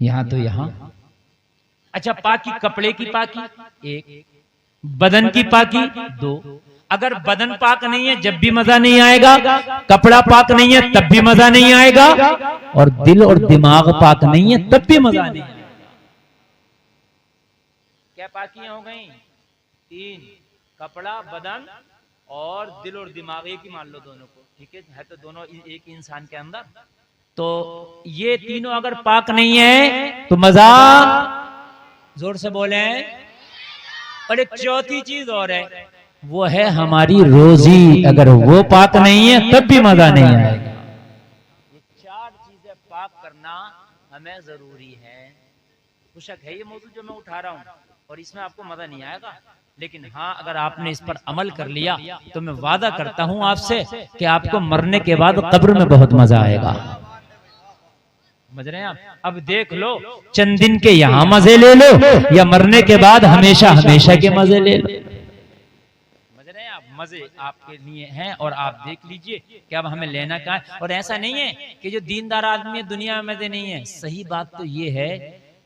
यहाँ तो यहाँ। अच्छा, पाकी कपड़े की पाकी एक, बदन की पाकी दो। अगर बदन पाक नहीं है जब भी मजा नहीं आएगा, कपड़ा पाक नहीं है तब भी मजा नहीं आएगा, और दिल और दिमाग पाक नहीं है तब भी मजा नहीं आएगा। क्या पाकियां हो गई? तीन, कपड़ा, बदन और दिल और दिमाग। एक ही मान लो दोनों को, ठीक है तो दोनों एक इंसान के अंदर। तो ये तीनों अगर पाक नहीं है तो मजा, जोर से बोले। और एक चौथी चीज और है, वो है हमारी रोजी। अगर वो पाक नहीं है तब भी मजा नहीं आएगा। ये चार चीजें पाक करना हमें जरूरी है। बेशक है ये मौजूद जो मैं उठा रहा हूँ, और इसमें आपको मजा नहीं आएगा, लेकिन हाँ अगर आपने इस पर अमल कर लिया तो मैं वादा करता हूं आपसे कि आपको मरने के बाद कब्र में बहुत मजा आएगा। समझ रहे हैं आप? अब देख लो, चंद दिन के यहाँ मजे ले लो या मरने के बाद हमेशा हमेशा के मजे ले लो। समझ रहे हैं आप? मजे आपके लिए हैं, और आप देख लीजिए कि अब हमें लेना क्या है। और ऐसा नहीं है कि जो दीनदार आदमी है दुनिया में मजे नहीं है। सही बात तो ये है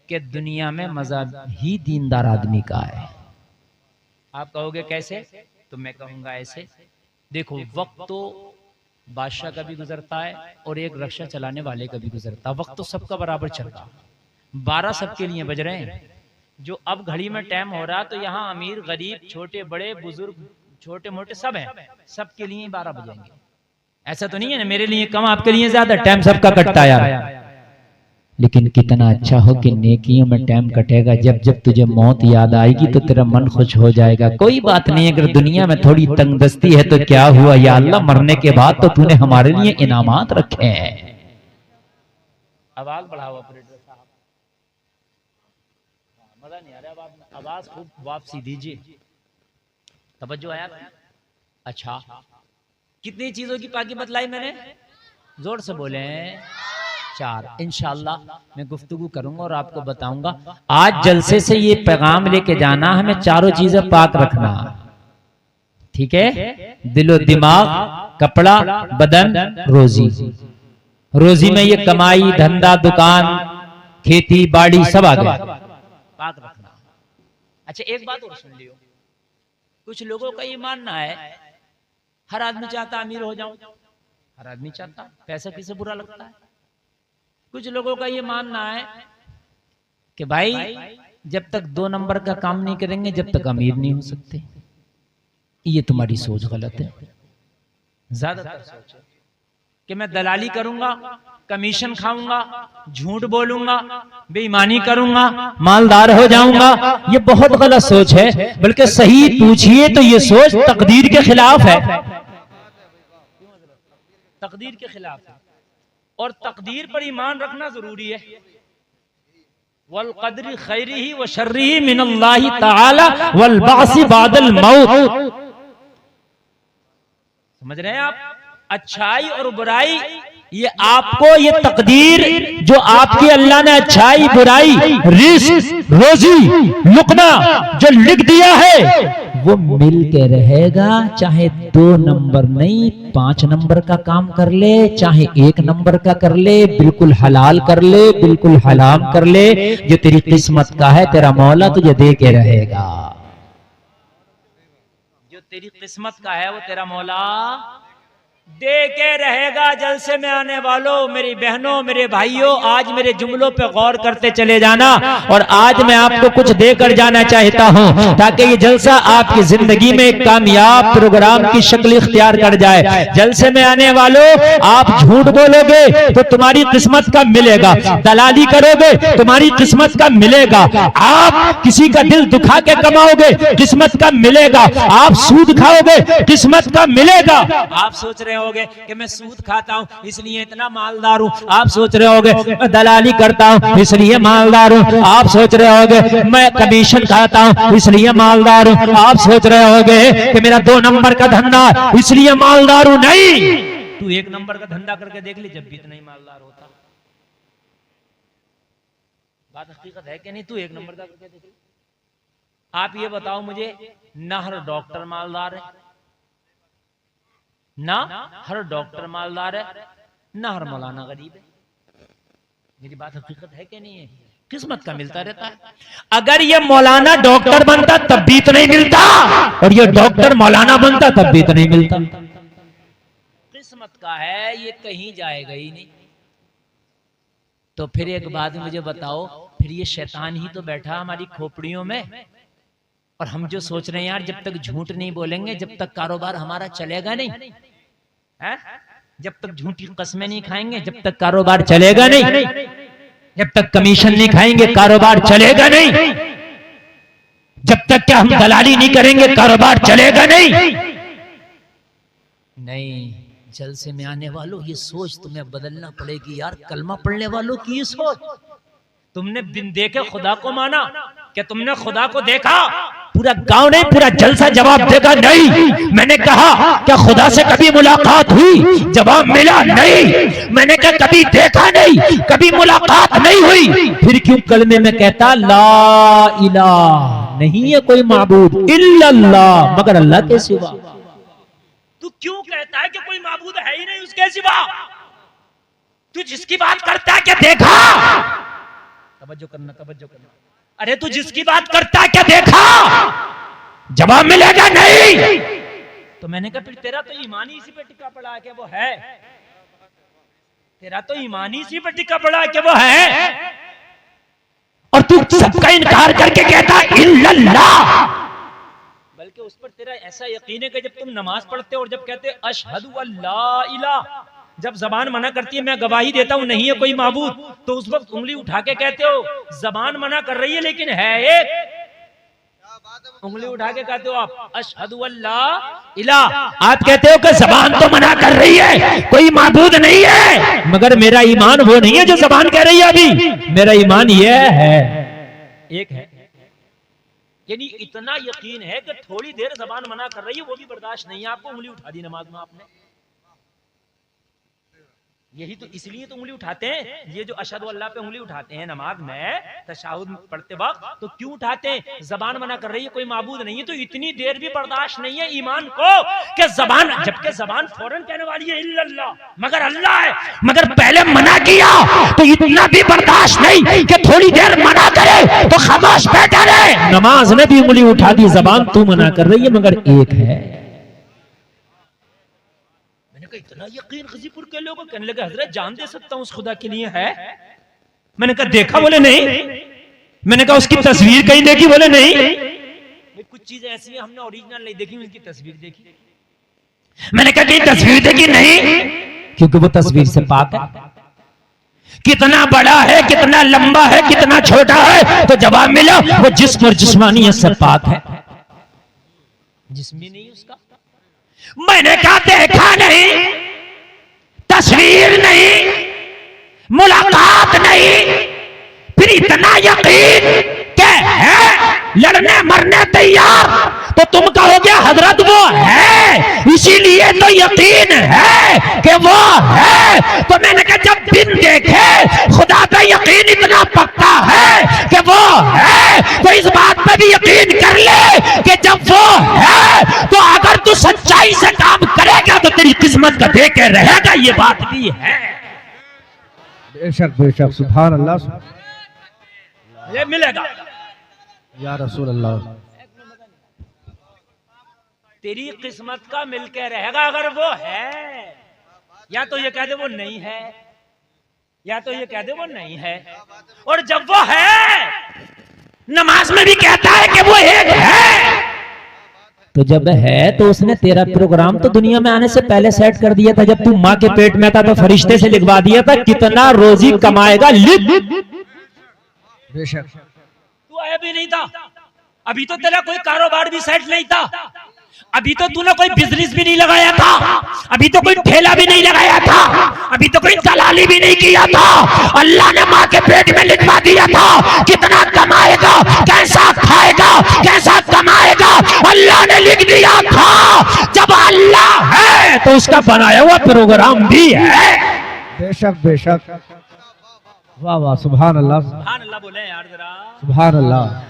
कि दुनिया में मजा ही दीनदार आदमी का है। आप कहोगे कैसे? तो मैं कहूंगा ऐसे। देखो, वक्त तो बादशाह का भी गुजरता है और एक रक्षा चलाने वाले का भी गुजरता है। वक्त तो सबका बराबर चल रहा, 12 सबके लिए बज रहे हैं। जो अब घड़ी में टाइम हो रहा तो यहाँ अमीर गरीब छोटे बड़े बुजुर्ग छोटे मोटे सब हैं, सबके लिए 12 बजेंगे। ऐसा तो नहीं है ना मेरे लिए कम आपके लिए ज्यादा, टाइम सबका कटता है यार। लेकिन कितना अच्छा हो कि नेकियों में टाइम कटेगा। जब जब तुझे मौत याद आएगी तो तेरा मन खुश हो जाएगा। कोई बात नहीं, अगर दुनिया में थोड़ी तंगदस्ती है तो क्या हुआ, या अल्लाह मरने के बाद तो तूने हमारे लिए इनामात रखे हैं। आवाज बढ़ाओ ऑपरेटर साहब, मजा नहीं आ रहा। आवाज खूब वापसी दीजिए, तवज्जो आया। अच्छा, कितनी चीजों की पाकी बतलाई मैंने? जोर से बोले। 4। इंशाअल्लाह मैं गुफ्तगू करूंगा और आपको बताऊंगा। आज जलसे से ये पैगाम लेके जाना, हमें चारों चीजें पाक रखना, ठीक है? दिलो दिमाग, कपड़ा, बदन, रोजी। रोजी में ये कमाई धंधा दुकान खेती बाड़ी सब आ गया, पाक रखना। अच्छा, एक बात और सुन लियो। कुछ लोगों का ये मानना है हर आदमी चाहता अमीर हो जाऊं, हर आदमी चाहता, पैसा किसे बुरा लगता है। कुछ लोगों का ये मानना है कि भाई जब तक 2 नंबर का काम नहीं करेंगे जब तक अमीर नहीं हो सकते। ये तुम्हारी सोच गलत है। ज्यादातर सोच है कि मैं दलाली करूंगा, कमीशन खाऊंगा, झूठ बोलूंगा, बेईमानी करूंगा, मालदार हो जाऊंगा। ये बहुत गलत सोच है। बल्कि सही पूछिए तो ये सोच तकदीर के खिलाफ है। तकदीर के खिलाफ है, और तकदीर पर ईमान रखना जरूरी है। वल क़द्रि खैरिही व शर्रिही मिनल्लाहि तआला वल बासी बादल मौत। समझ रहे हैं आप? अच्छाई और बुराई ये आपको, ये तकदीर जो आपकी अल्लाह ने अच्छाई बुराई रिस्क रोजी लुकना जो लिख दिया है वो मिल के रहेगा। चाहे 2 नंबर नहीं 5 नंबर का काम कर ले, चाहे 1 नंबर का कर ले, बिल्कुल हलाल कर ले, बिल्कुल हराम कर ले, जो तेरी किस्मत का है तेरा मौला तुझे दे के रहेगा। जो तेरी किस्मत का है वो तेरा मौला दे के रहेगा। जलसे में आने वालों, मेरी बहनों मेरे भाइयों, आज मेरे जुमलों पे गौर करते चले जाना। और आज मैं आपको कुछ देकर जाना चाहता हूं ताकि ये जलसा आपकी जिंदगी में एक कामयाब प्रोग्राम की शक्ल इख्तियार कर जाए। जलसे में आने वालों, आप झूठ बोलोगे तो तुम्हारी किस्मत का मिलेगा, दलाली करोगे तुम्हारी किस्मत का मिलेगा, आप किसी का दिल दुखा के कमाओगे किस्मत का मिलेगा, आप सूद खाओगे किस्मत का मिलेगा। आप सोच रहे होगे कि मैं सूद खाता हूं इसलिए इतना मालदार हूं, आप सोच रहे होगे मैं दलाली करता हूं इसलिए मालदार हूं, आप सोच रहे होगे मैं कमीशन खाता हूं इसलिए मालदार हूं, आप सोच रहे होगे कि मेरा 2 नंबर का धंधा इसलिए मालदार हूं। नहीं, तू 1 नंबर का धंधा करके देख ली, जब भी इतना ही मालदार होता। बात हकीकत है कि नहीं? तू 1 नंबर का करके देख ली। आप ये बताओ मुझे, ना हर डॉक्टर मालदार है, ना हर डॉक्टर मालदार है, ना हर मौलाना गरीब है। मेरी बात हकीकत है कि नहीं है? किस्मत का मिलता रहता है। अगर ये मौलाना डॉक्टर बनता तब भी तो नहीं मिलता, और ये डॉक्टर मौलाना बनता तब भी तो नहीं मिलता। किस्मत का है, ये कहीं जाएगा ही नहीं। तो फिर एक बात मुझे बताओ, फिर ये शैतान ही तो बैठा हमारी खोपड़ियों में, और हम जो सोच रहे हैं यार जब तक झूठ नहीं बोलेंगे, जब तक कारोबार हमारा चलेगा नहीं है? जब तक झूठी कस्में नहीं खाएंगे, जब तक कारोबार चलेगा नहीं, जब तक कमीशन नहीं खाएंगे कारोबार चलेगा नहीं, जब तक क्या हम दलाली नहीं करेंगे कारोबार चलेगा नहीं। नहीं, जलसे में आने वालों ये सोच तुम्हें बदलना पड़ेगी यार। कलमा पढ़ने वालों की ये सोच, तुमने बिन देखे खुदा को माना, क्या तुमने खुदा को देखा? पूरा गांव नहीं, पूरा जलसा जवाब देगा नहीं। मैंने कहा क्या खुदा से कभी मुलाकात हुई? जवाब मिला नहीं। मैंने कहा कभी देखा नहीं, कभी मुलाकात नहीं हुई। फिर क्यों कलमे में कहता ला इलाहा, नहीं है कोई माबूद इल्लल्लाह, मगर अल्लाह के सिवा। तू क्यों कहता है कि कोई माबूद है ही नहीं उसके सिवा? तू जिसकी बात करता है क्या देखा? तवज्जो करना, तवज्जो करना। अरे तू जिसकी बात करता है क्या देखा? जवाब मिलेगा नहीं। तो मैंने कहा फिर तेरा तो ईमान ही इसी पे टिका पड़ा है कि वो है। तेरा तो ईमान ही इसी पे टिका पड़ा है कि वो है, और तू सबका इनकार करके कहता इल्लल्लाह। बल्कि उस पर तेरा ऐसा यकीन है कि जब तुम नमाज पढ़ते हो और जब कहते अशहदु अल्ला इलाहा, जब जबान मना करती है मैं गवाही देता हूं नहीं है कोई माबूद, तो उस वक्त उंगली उठा के कहते हो जबान मना कर रही है लेकिन है एक। उंगली उठा के कहते हो आप अशहदु अल्ला इलाहा। आप कहते हो कि जबान तो मना कर रही है, कोई माबूद नहीं है, मगर मेरा ईमान वो नहीं है जो जबान कह रही है। अभी मेरा ईमान ये है, एक है। यानी इतना यकीन है कि थोड़ी देर जबान मना कर रही है वो भी बर्दाश्त नहीं है आपको, उंगली उठा दी नमाज में आपने। यही तो इसलिए तो उंगली उठाते हैं, ये जो अशहदु अल्लाह पे उंगली उठाते हैं नमाज में तशहुद पढ़ते वक्त, तो क्यों उठाते हैं? जबान मना कर रही है कोई माबूद नहीं है, तो इतनी देर भी बर्दाश्त नहीं है ईमान को कि जबान, जबकि जबान फौरन कहने वाली है इल्लल्लाह, मगर अल्लाह है, मगर पहले मना किया तो इतना भी बर्दाश्त नहीं कि थोड़ी देर मना करे तो खामोश बैठा रहे। नमाज में भी उंगली उठा दी, जबान तू मना कर रही है मगर एक है। इतना यकीन गजीपुर के लोगों, कहने लगे हजरत जान दे सकता हूं उस खुदा के लिए है। मैंने कहा देखा? बोले नहीं। मैंने कहा उसकी तस्वीर कहीं देखी? बोले नहीं। कुछ चीजें ऐसी हैं हमने ओरिजिनल नहीं देखी, उनकी तस्वीर देखी। मैंने कहा कहीं तस्वीर देखी? नहीं, क्योंकि वो तस्वीर से पाक है। कितना बड़ा है, कितना लंबा है, कितना छोटा है, तो जवाब मिला वो जिस्म और जिस्मानियत से पाक है, जिस्मी नहीं उसका। मैंने कहा देखा नहीं, तस्वीर नहीं, मुलाकात नहीं, फिर इतना यकीन क्या है, लड़ने मरने तैयार, तो तुम कहोगे हजरत वो है, इसीलिए तो यकीन है कि वो है। तो मैंने कहा जब बिन देखे खुदा पे यकीन इतना पक्का है कि वो है, तो इस बात पे भी यकीन कर ले कि जब वो है तो अगर तू सच्चाई से काम करेगा तो तेरी किस्मत का देके रहेगा, ये बात भी है। बेशक बेशक, सुभान अल्लाह, ये मिलेगा या रसूल अल्लाह। तेरी किस्मत का मिलके रहेगा अगर वो है। या तो ये कह दे वो नहीं है, या तो ये कह दे वो नहीं है। और जब वो है, नमाज में भी कहता है कि वो एक है, तो जब है तो उसने तेरा प्रोग्राम तो दुनिया में आने से पहले सेट कर दिया था। जब तू माँ के पेट में था तो फरिश्ते से लिखवा दिया था कितना रोजी कमाएगा, लिख। बेशक तू आया भी नहीं था, अभी तो तेरा कोई कारोबार भी सेट नहीं था, अभी तो तूने कोई बिजनेस भी नहीं लगाया था, अभी तो कोई ठेला भी नहीं लगाया था, अभी तो कोई दलाली भी नहीं किया था। अल्लाह ने माँ के पेट में लिखवा दिया था कितना कमाएगा, कैसा खाएगा, कैसा कमाएगा, अल्लाह ने लिख दिया था। जब अल्लाह है तो उसका बनाया हुआ प्रोग्राम भी है। बेशक बेशक, वाह वाह, सुभान अल्लाह, सुभान अल्लाह बोले यार जरा, सुभान अल्लाह।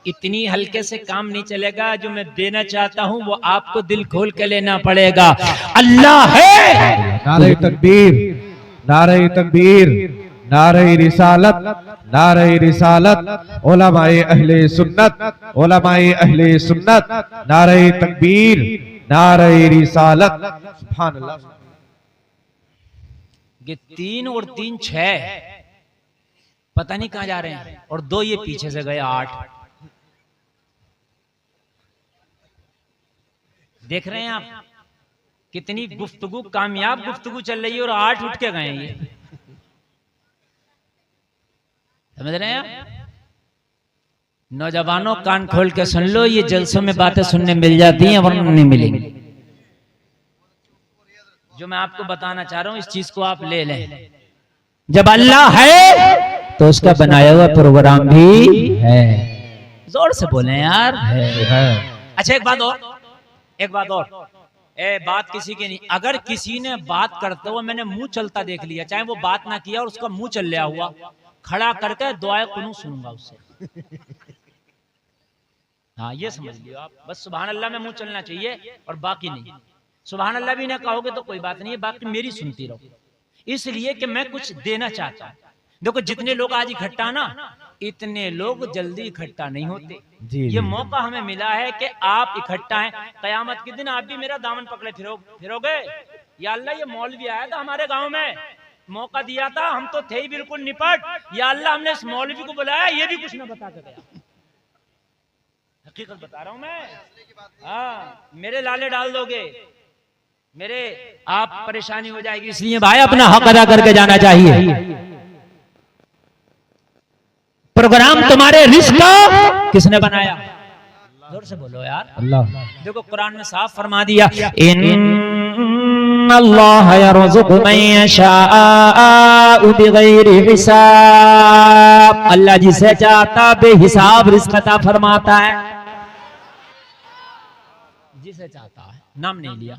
इतनी हल्के से काम नहीं चलेगा। जो मैं देना चाहता हूं वो आपको दिल खोल के लेना पड़ेगा। अल्लाह है, नारे तकबीर, नारे तकबीर, नारे रिसालत, नारे रिसालत, उलमाए अहले सुन्नत, उलमाए अहले सुन्नत, नारे तकबीर, नारे रिसालत। सुभान अल्लाह। ये 3 और 3 6, पता नहीं कहां जा रहे हैं, और 2 ये पीछे से गए 8। देख रहे हैं आप कितनी गुफ्तगू, कामयाब गुफ्तगू चल रही है, और 8 उठ के गए ये। समझ रहे हैं आप? नौजवानों कान खोल के सुन लो, ये जलसों में बातें सुनने मिल जाती हैं वरना नहीं मिलेंगी। जो मैं आपको बताना चाह रहा हूं इस चीज को आप ले लें। जब अल्लाह है तो उसका बनाया हुआ प्रोग्राम भी है। जोर से बोले यार, है। अच्छा एक बात और, बात किसी की नहीं। अगर किसी ने बात करते हुए मैंने मुंह चलता देख लिया, चाहे वो बात ना किया और उसका मुंह चल लिया हुआ, खड़ा करके दुआए कुनूत सुनूंगा उससे। हाँ ये समझ लियो आप, बस सुभान अल्लाह में मुंह चलना चाहिए और बाकी नहीं। सुभान अल्लाह भी ना कहोगे तो कोई बात नहीं है, बाकी मेरी सुनती रहो। इसलिए कि मैं कुछ देना चाहता हूं। देखो जितने लोग आज इकट्ठा ना, इतने लोग जल्दी इकट्ठा नहीं होते। ये मौका हमें मिला है कि आप इकट्ठा हैं। कयामत के दिन आप भी मेरा दामन पकड़े फिरोगे। या अल्लाह ये मौलवी आया था हमारे गांव में, मौका दिया था, हम तो थे ही बिल्कुल निपट। या अल्लाह हमने इस मौलवी को बुलाया, ये भी कुछ ना बता के गया। हकीकत बता रहा हूं मैं। हाँ मेरे लाले डाल दोगे, मेरे आप परेशानी हो जाएगी। इसलिए भाई अपना हक अदा करके जाना चाहिए। प्रोग्राम तुम्हारे रिस्क का किसने बनाया? जोर से बोलो यार, अल्लाह। देखो कुरान में साफ फरमा दिया, इन्नल्लाह यरज़ुक़ु मन यशाअ बिग़ैरि हिसाब। अल्लाह जिसे चाहता बेहिसाब रिस्क अता फरमाता है। जिसे चाहता है, नाम नहीं लिया,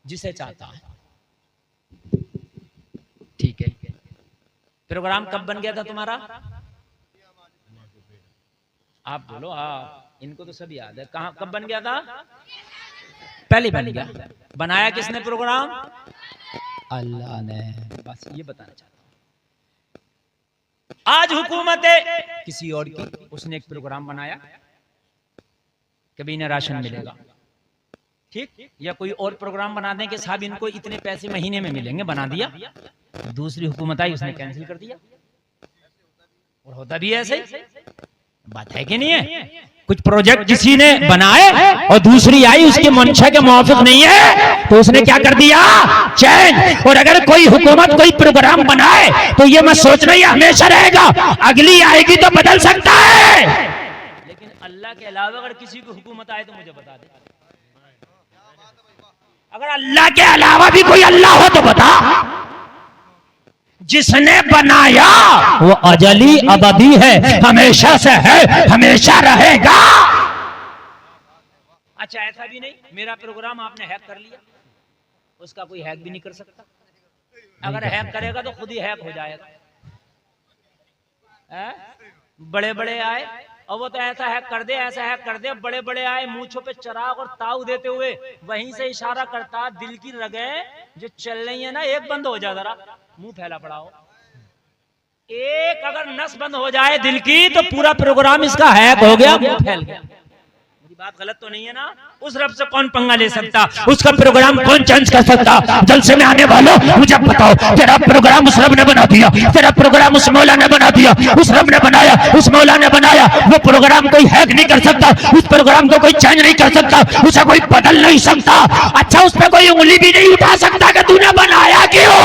जिसे चाहता है। ठीक है। प्रोग्राम कब बन गया था तुम्हारा? आप बोलो। हाँ इनको तो सब याद है। कहाँ कब बन गया था? पहले बन गया। बनाया किसने प्रोग्राम? अल्लाह ने। बस ये बताना चाहता हूं। आज हुकूमत है किसी और की, उसने एक प्रोग्राम बनाया कभी इन्हें राशन मिलेगा, ठीक, या कोई और प्रोग्राम बना दें कि साहब इनको इतने पैसे महीने में मिलेंगे, बना दिया। दूसरी हुकूमत आई, उसने कैंसिल कर दिया। और होता भी ऐसे ही, बात है कि नहीं है? कुछ प्रोजेक्ट किसी ने बनाए और दूसरी आई उसके मंशा के मुवाफिक नहीं है तो उसने क्या कर दिया? चेंज। और अगर कोई हुकूमत कोई प्रोग्राम बनाए तो ये मत सोचना ये हमेशा रहेगा, अगली आएगी तो बदल सकता है। लेकिन अल्लाह के अलावा अगर किसी की हुकूमत आए तो मुझे बता दे। अगर अल्लाह के अलावा भी कोई अल्लाह हो तो बता। जिसने बनाया वो अजली अबदी है, हमेशा से है, हमेशा रहेगा। अच्छा ऐसा भी नहीं मेरा प्रोग्राम आपने हैक कर लिया, उसका कोई हैक भी नहीं कर सकता। अगर हैक करेगा तो खुद ही हैक हो जाएगा। बड़े बड़े आए और वो तो ऐसा हैक कर दे, ऐसा हैक कर दे। बड़े बड़े आए मूंछों पे चराग और ताऊ देते हुए वहीं से इशारा करता, दिल की रगें जो चल रही है ना एक बंद हो जाए, जरा मुंह फैला पड़ा हो। एक अगर नस बंद हो जाए दिल की तो पूरा प्रोग्राम इसका हैक हो गया, मुंह फैल गया। मेरी बात गलत तो नहीं है ना? उस रब से कौन पंगा ले सकता? उसका प्रोग्राम कौन चेंज कर सकता? जलसे में आने वालों मुझे बताओ, तेरा प्रोग्राम उस रब ने बना दिया, तेरा प्रोग्राम उस मौला ने बना दिया, उस रब ने बनाया, उस मौला ने बनाया। वो प्रोग्राम कोई हैक नहीं कर सकता, उस प्रोग्राम को कोई चेंज नहीं कर सकता, उसे कोई बदल नहीं सकता। अच्छा उस पर कोई उंगली भी नहीं उठा सकता कि तूने बनाया क्यों?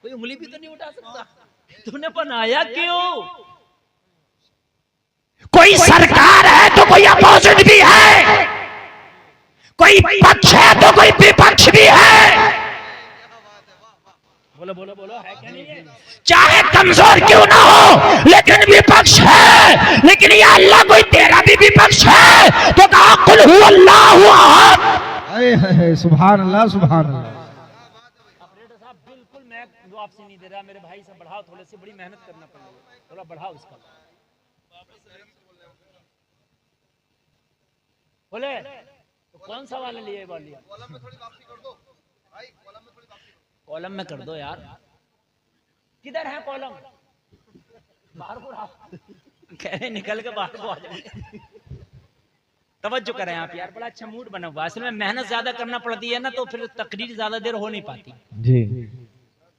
कोई उंगली भी तो नहीं उठा सकता, तूने बनाया क्यों? कोई सरकार है तो कोई अपोजिट भी है, कोई पक्ष है तो कोई विपक्ष भी है। बोलो बोलो बोलो, है क्या नहीं है? चाहे कमजोर क्यों ना हो लेकिन विपक्ष है। लेकिन ये अल्लाह कोई तेरा भी विपक्ष है तो कहा कुल हु अल्लाहु अहद। सुभान अल्लाह, सुभान अल्लाह। ऑपरेटर साहब बिल्कुल मैं आपसे नहीं दे रहा, मेरे भाई से बढ़ाओ, थोड़ी सी बड़ी मेहनत करना पड़ेगा, थोड़ा बढ़ाओ इसका। बोले तो कौन सा वाला लिए? कॉलम में थोड़ी वापसी कर दो भाई, कॉलम में थोड़ी वापसी कॉलम में कर दो यार, किधर है कॉलम? बाहर को आओ, कह रहे निकल के बाहर को आ जाए। तवज्जो करें आप यार, बड़ा अच्छा मूड बना हुआ। असल में मेहनत ज्यादा करना पड़ती है ना, तो फिर तकरीर ज्यादा देर हो नहीं पाती। जी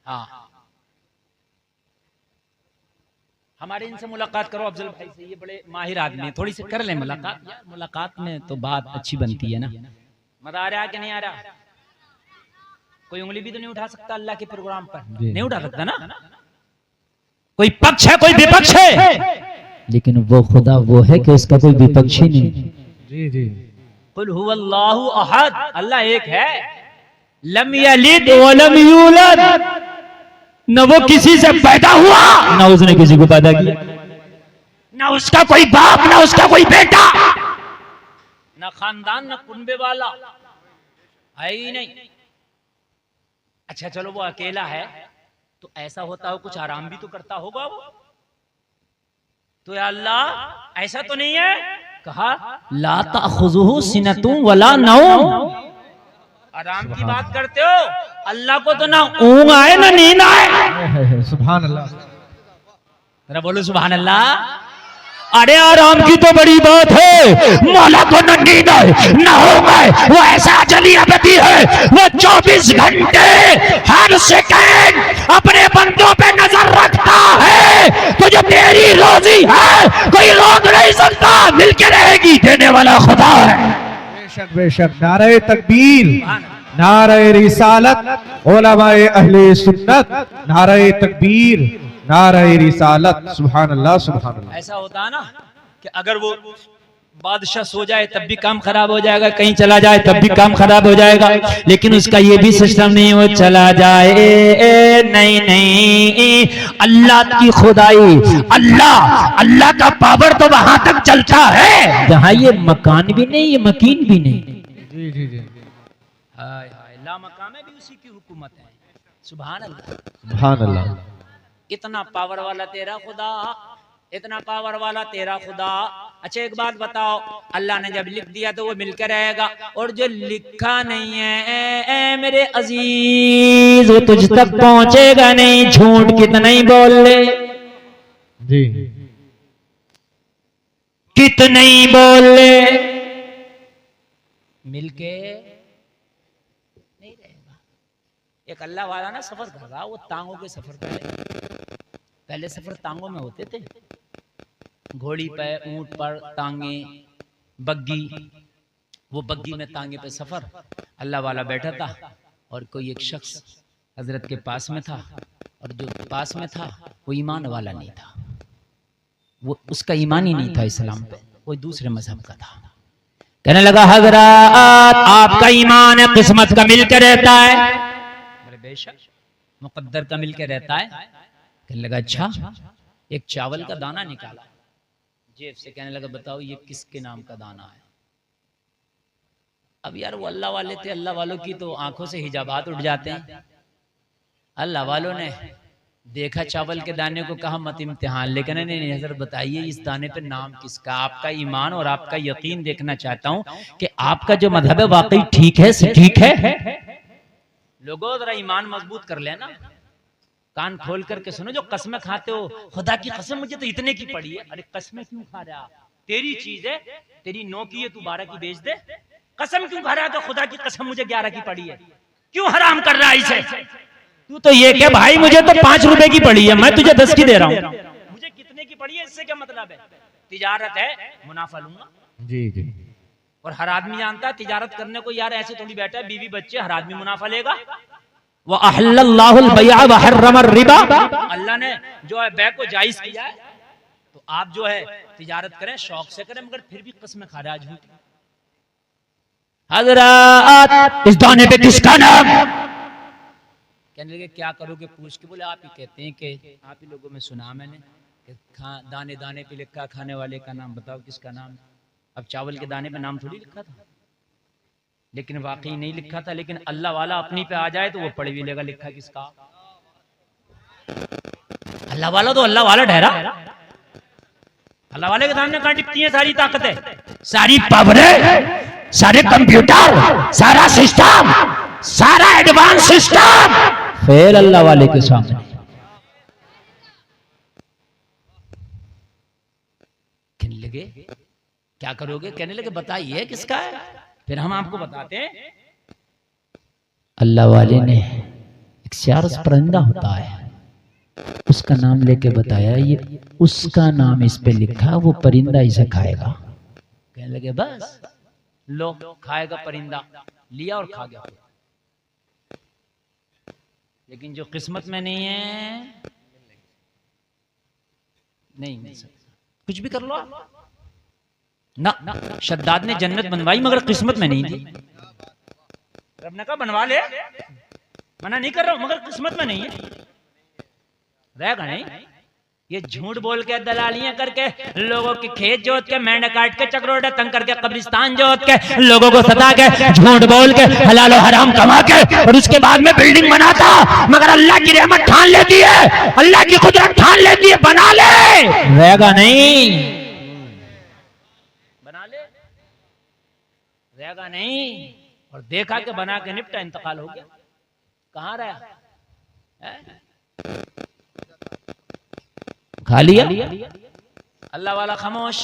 हाँ, हमारे इनसे मुलाकात करो अफजल भाई से, ये बड़े माहिर आदमी हैं, थोड़ी सी कर ले मुलाकात यार, मुलाकात में तो बात अच्छी बनती है ना। मजा आ रहा है कि नहीं आ रहा? कोई उंगली भी तो नहीं उठा सकता अल्लाह के प्रोग्राम पर, नहीं उठा सकता ना। कोई पक्ष है, कोई विपक्ष है, लेकिन वो खुदा वो है कि उसका कोई विपक्ष ही नहीं। जी जी। कुल हुवल्लाहु अहद, अल्लाह एक है। लम यलिद व लम यूलद, न वो किसी से पैदा हुआ न उसने किसी को पैदा किया, न उसका कोई बाप न उसका कोई बेटा, न खानदान न कुनबे वाला है ही नहीं। अच्छा चलो वो अकेला है, तो ऐसा होता हो कुछ आराम भी तो करता होगा वो, तो या अल्लाह ऐसा तो नहीं है? कहा ला ताखुजुहु सिनतुम वला नौम, आराम की बात करते हो, अल्लाह को तो ना ऊंघ आए ना नींद आए। सुभान अल्लाह, जरा बोलो सुभान अल्लाह। अरे आराम की तो बड़ी बात है, मौला को न नींद आए न ऊंघ आए, वो ऐसा अजली अबदी है, वो 24 घंटे हर सेकंड अपने बंदों पे नजर रखता है। तो जो तेरी रोजी है कोई रोक नहीं सकता, मिलके रहेगी, देने वाला खुदा है। बेशक बेशक। नारे तकबीर, नारे रिसालत, उलमाए अहले सुन्नत, नारे तकबीर, नारे रिसालत। सुभान अल्लाह सुभान अल्लाह। ऐसा होता है ना कि अगर वो बादशाह सो जाए तब भी काम खराब हो जाएगा, कहीं चला जाए तब भी काम खराब हो जाएगा, लेकिन उसका ये भी सिस्टम नहीं वो चला जाए, नहीं नहीं, अल्लाह की खुदाई, अल्लाह का पावर तो वहां तक चलता है जहां ये मकान भी नहीं, ये मकीन भी नहीं। जी जी जी। हाय हाय, ला मकाम में भी उसी की हुकूमत है। सुभान अल्लाह सुभान अल्लाह। इतना पावर वाला तेरा खुदा, इतना पावर वाला तेरा खुदा। अच्छा एक बात बताओ, अल्लाह ने जब लिख दिया तो वो मिलकर रहेगा, और जो लिखा नहीं है मेरे अजीज वो तुझ तक पहुंचेगा नहीं, झूठ कितना ही बोल ले। जी। कितना ही बोल ले, मिलके नहीं रहेगा। एक अल्लाह वाला ना सफर कर रहा, वो टांगों के सफर पहले सफर टांगों में होते थे, घोड़ी पे, ऊंट पर टांगे, बग्गी, वो बग्गी में टांगे पे सफर, अल्लाह वाला बैठा था और कोई एक शख्स हजरत के पास में था, और जो पास में था वो ईमान वाला नहीं था, वो उसका ईमान ही नहीं था इस्लाम पे, वो दूसरे मजहब का था। कहने लगा हजरत आपका ईमान है किस्मत का मिलकर रहता है। बोले बेशक मुकद्दर का मिलकर रहता है। कहने लगा अच्छा। एक चावल का दाना निकाला जेब से, कहने लगा बताओ ये किसके नाम का दाना है? अब यार वो अल्लाह वाले थे, अल्लाह वालों की तो आंखों से हिजाबात उठ जाते हैं। अल्लाह वालों ने देखा चावल के दाने को, कहा मत इम्तिहान, लेकिन नहीं हजरत बताइए इस दाने पे नाम किसका? आपका ईमान और आपका यकीन देखना चाहता हूं कि आपका जो मजहब है वाकई ठीक है, ठीक है। लोगों जरा ईमान मजबूत कर लेना, कान खोल करके सुनो। जो कसमें खाते हो, खुदा की कसम मुझे तो इतने की पड़ी है, अरे कसमें क्यों खा रहा? तेरी चीज है, तेरी 9 की है, तू 12 की बेच दे। कसम क्यों खा रहा है? तो खुदा की कसम मुझे 11 की पड़ी है, क्यों हराम कर रहा है इसे? तू तो ये क्या भाई मुझे तो 5 रुपए की पड़ी है, मैं तुझे 10 की दे रहा हूँ, मुझे कितने की पड़ी है इससे क्या मतलब है? तिजारत है, मुनाफा लूंगा। जी जी। और हर आदमी जानता है तिजारत करने को यार ऐसे थोड़ी बैठा है, बीवी बच्चे, हर आदमी मुनाफा लेगा। वो अहल्लल्लाहुल बैअ व हर्रमर रिबा, अल्लाह ने जो है बै को जायज किया है, तो आप जो है तिजारत करें, शौक से करें, मगर फिर भी कसम खा रहा है झूठ। हजरत इस दाने पे किसका नाम? कहने लगे क्या करोगे पूछ के? बोले आप ही कहते हैं कि आप ही लोगों में सुना मैंने कि दाने दाने पे लिखा, खाने वाले का नाम बताओ किसका नाम? अब चावल के दाने पे नाम थोड़ी लिखा था, लेकिन वाकई नहीं लिखा था, लेकिन अल्लाह वाला अपनी पे आ जाए तो वो पढ़ भी लेगा लिखा किसका। अल्लाह वाला तो अल्लाह वाला ठहरा, अल्लाह वाले के सामने कहां टिकती है सारी ताकतें, सारी पावरें, सारे कंप्यूटर, सारा सिस्टम, सारा एडवांस सिस्टम फेल अल्लाह वाले के सामने। कहने लगे क्या करोगे? कहने लगे बताइए किसका है, फिर हम आपको बताते हैं। अल्लाह वाले ने एक सियारस परिंदा होता है, उसका नाम लेके बताया, ये उसका नाम इस पे लिखा, वो परिंदा इसे खाएगा। कहने लगे बस लो खाएगा परिंदा, लिया और खा गया। लेकिन जो किस्मत में नहीं है नहीं मिल सकता, कुछ भी कर लो आप ना। शद्दाद ने जन्नत बनवाई मगर किस्मत में नहीं थी। रब ने कहा बनवा ले, मना नहीं कर रहा हूं, मगर किस्मत में नहीं है, रहेगा नहीं। ये झूठ बोल के दलालियां करके लोगों के खेत जोत के, मेंढक काट के, चक्रोड़ा तंग करके, कब्रिस्तान जोत के, लोगों को सता के, झूठ बोल के, हलाल और हराम कमा के, और उसके बाद में बिल्डिंग बनाता, मगर अल्लाह की रहमत ठान लेती है, अल्लाह की कुदरत ठान लेती है, बना ले, रहेगा नहीं, बना ले, रहेगा नहीं। और देखा कि बना के निपटा, इंतकाल हो गया, कहां रहा है? खा लिया। अल्लाह वाला खामोश।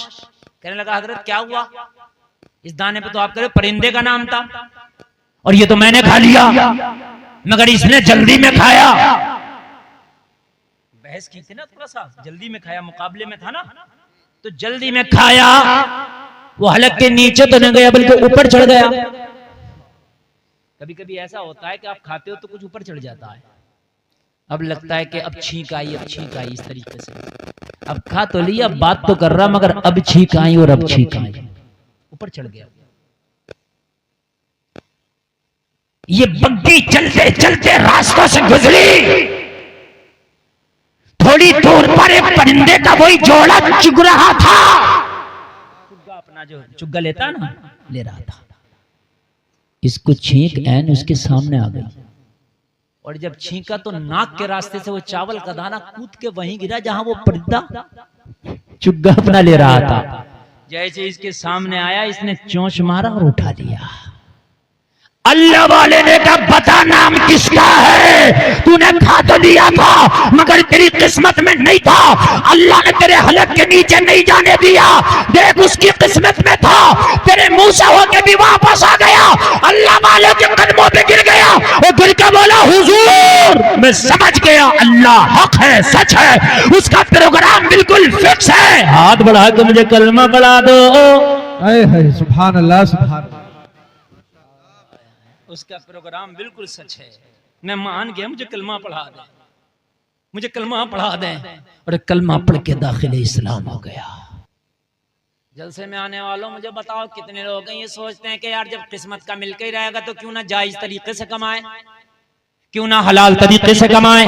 कहने लगा हजरत क्या हुआ? इस दाने पे तो आप कह रहे परिंदे का नाम था, और ये तो मैंने खा लिया, मगर इसने जल्दी में खाया। बहस की थी ना थोड़ा सा, जल्दी में खाया, मुकाबले में था ना, तो जल्दी में खाया, वो हलक के नीचे तो नहीं गया बल्कि ऊपर चढ़ गया। कभी कभी ऐसा होता है कि आप खाते हो तो कुछ ऊपर चढ़ जाता है, अब लगता है कि अब छींक आई, अब छींक आई, इस तरीके से। अब खा तो लिया, बात तो कर रहा, मगर अब छींक आई और अब छींक आई, ऊपर चढ़ गया। ये बग्गी चलते चलते रास्तों से गुजरी, थोड़ी दूर पर एक परिंदे का वही जोड़ा चुग रहा था, चुग्गा अपना जो चुग्गा लेता है ना, ले रहा था। इसको छींक ऐन उसके सामने आ गई, और जब छींका तो नाक के रास्ते से वो चावल का दाना कूद के वहीं गिरा जहां वो परिंदा चुग्गा अपना ले रहा था। जैसे इसके सामने आया, इसने चोंच मारा और उठा लिया। अल्लाह वाले ने कहा बता नाम किसका है? तूने खा तो लिया था मगर तेरी किस्मत में नहीं था, अल्लाह ने तेरे हलक के नीचे नहीं जाने दिया। देख उसकी किस्मत में था, तेरे मुंह से होके भी वापस आ गया, अल्लाह वाले के कदमों पे गिर गया और गिर के बोला हुजूर मैं समझ गया, अल्लाह हक है, सच है, उसका प्रोग्राम बिल्कुल फिक्स है। हाथ बढ़ा के मुझे कलमा पढ़ा दो। सुभान अल्लाह, सुभान अल्लाह। उसका प्रोग्राम बिल्कुल सच है, मैं मान गया, मुझे कलमा पढ़ा दे, मुझे कलमा पढ़ा दे। और कलमा पढ़ के दाखिल इस्लाम हो गया। जलसे में आने वालों मुझे बताओ कितने लोग हैं ये सोचते हैं कि यार जब किस्मत का मिलकर ही रहेगा तो क्यों ना जायज तरीके से कमाए, क्यों ना हलाल तरीके से कमाए,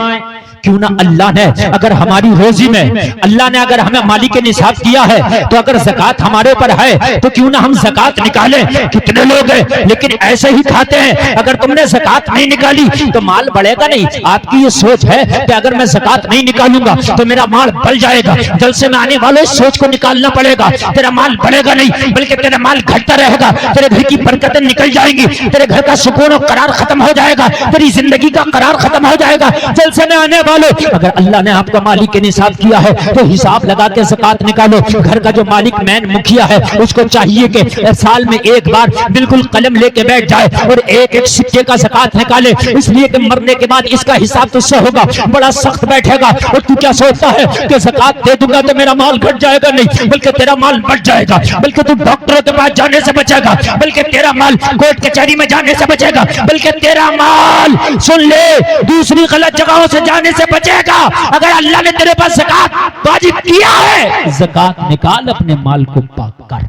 क्यों ना अल्लाह ने अगर हमारी रोजी में अल्लाह ने अगर हमें माली के निसाब किया है तो अगर ज़कात हमारे ऊपर है तो क्यों ना हम ज़कात निकालें। कितने लोग हैं लेकिन ऐसे ही खाते हैं, अगर तुमने ज़कात नहीं निकाली तो माल बढ़ेगा नहीं। आपकी ये सोच है कि अगर मैं ज़कात नहीं निकालूंगा तो मेरा माल बढ़ जाएगा। जलसे में आने वालों इस सोच को निकालना पड़ेगा, तेरा माल बढ़ेगा नहीं बल्कि तेरा माल घटता रहेगा, तेरे घर की बरकतें निकल जाएंगी, तेरे घर का सुकून और करार खत्म हो जाएगा, तेरी जिंदगी का करार खत्म हो जाएगा। जलसे में आने वालों अगर अल्लाह ने आपका मालिक के निसाब किया है तो हिसाब लगा के ज़कात निकालो। घर का जो मालिक मैन मुखिया है उसको चाहिए कि साल में एक बार बिल्कुल कलम लेके बैठ जाए और एक एक सिक्के का ज़कात निकाले, इसलिए कि मरने के बाद इसका हिसाब तुझसे होगा, बड़ा सख्त बैठेगा। और तू क्या सोचता है कि ज़कात दे दूंगा तो मेरा माल घट जाएगा? नहीं, बल्कि तेरा माल बढ़ जाएगा, बल्कि तू डॉक्टरों के पास जाने से बचेगा, बल्कि तेरा माल कोर्ट कचहरी में जाने से बचेगा, बल्कि तेरा माल सुन ले दूसरी गलत जगहों से जाने से बचेगा। अगर अल्लाह ने तेरे पास ज़कात वाजिब किया है, ज़कात निकाल, अपने माल को पाक कर।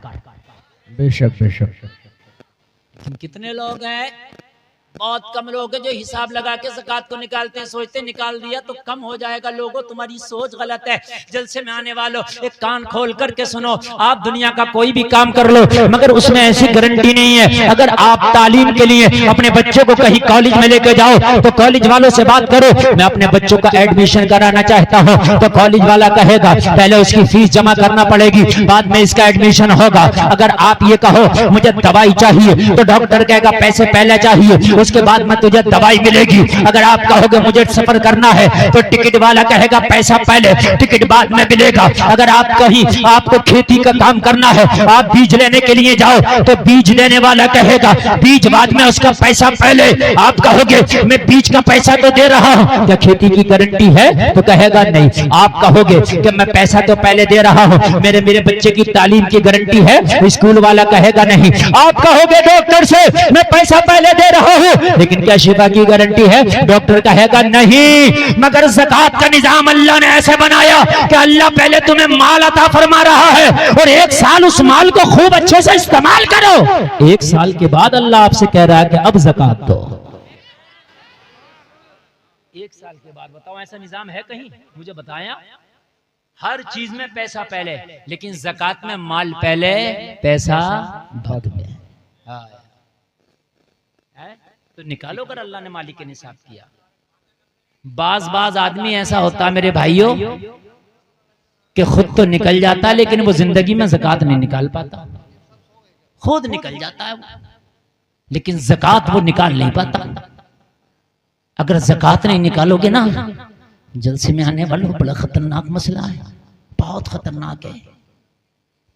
बेशक बेशक। लेकिन कितने लोग हैं, बहुत कम लोग हैं जो हिसाब लगा के ज़कात को निकालते हैं, सोचते निकाल दिया तो कम हो जाएगा। लोगों तुम्हारी सोच गलत है। जलसे में आने वालों एक कान खोल करके सुनो, आप दुनिया का कोई भी काम कर लो मगर उसमें ऐसी गारंटी नहीं है। अगर आप तालीम के लिए अपने बच्चों को कहीं कॉलेज में लेके जाओ तो कॉलेज वालों से बात करो, मैं अपने बच्चों का एडमिशन कराना चाहता हूँ, तो कॉलेज वाला कहेगा पहले उसकी फीस जमा करना पड़ेगी, बाद में इसका एडमिशन होगा। अगर आप ये कहो मुझे दवाई चाहिए तो डॉक्टर कहेगा पैसे पहले चाहिए, उसके बाद में तुझे दवाई मिलेगी। अगर आप कहोगे मुझे सफर करना है तो टिकट वाला कहेगा पैसा पहले टिकट बाद में मिलेगा। अगर आप कहीं आपको खेती का काम करना है, आप बीज लेने के लिए जाओ तो बीज देने वाला कहेगा बीज बाद में, उसका पैसा पहले। आप कहोगे मैं बीज का पैसा तो दे रहा हूं, क्या खेती की गारंटी है? तो कहेगा नहीं। आप कहोगे कि मैं पैसा तो पहले दे रहा हूं, मेरे बच्चे की तालीम की गारंटी है? स्कूल वाला कहेगा नहीं। आप कहोगे डॉक्टर से मैं पैसा पहले दे रहा हूं, लेकिन क्या शिफा की गारंटी है? डॉक्टर कहेगा नहीं। मगर ज़कात का निजाम अल्लाह ने ऐसे बनाया कि अल्लाह पहले तुम्हें माल अता फरमा रहा है और 1 साल उस माल को खूब अच्छे से इस्तेमाल करो। 1 साल के बाद अल्लाह आपसे कह रहा है कि अब ज़कात दो। 1 साल के बाद बताओ ऐसा निजाम है कहीं? मुझे बताया। हर चीज में पैसा पहले, लेकिन ज़कात में माल पहले पैसा बाद में। तो निकालो अगर अल्लाह ने मालिक के निसाब किया। बाज आदमी ऐसा होता है मेरे भाइयों कि खुद तो निकल जाता है लेकिन वो जिंदगी में ज़कात नहीं निकाल पाता। खुद निकल जाता है लेकिन ज़कात वो निकाल नहीं पाता। अगर ज़कात नहीं निकालोगे ना, जलसे में आने वालों बड़ा खतरनाक मसला है, बहुत खतरनाक है।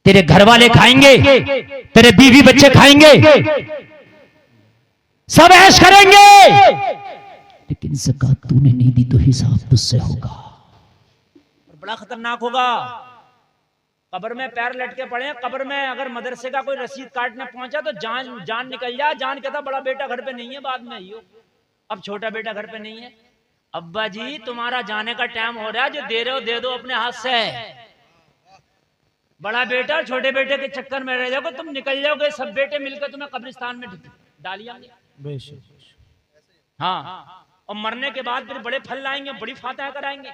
तेरे घर वाले खाएंगे, तेरे बीवी बच्चे खाएंगे, सब ऐश करेंगे, लेकिन ज़कात तूने नहीं दी तो हिसाब तुझसे होगा। बड़ा खतरनाक होगा। कब्र में पैर लटके पड़े, कब्र में अगर मदरसे का कोई रसीद काटने पहुंचा तो जान निकल जाए। जान कहता बड़ा बेटा घर पे नहीं है, बाद में आइयो। अब छोटा बेटा घर पे नहीं है, अब्बा जी तुम्हारा जाने का टाइम हो रहा है, जो दे रहे हो दे दो अपने हाथ से। बड़ा बेटा छोटे बेटे के चक्कर में रह जाओगे, तुम निकल जाओगे, सब बेटे मिलकर तुम्हें कब्रिस्तान में डालिएंगे। हाँ, और मरने के बाद फिर बड़े फल लाएंगे, बड़ी फातह कराएंगे।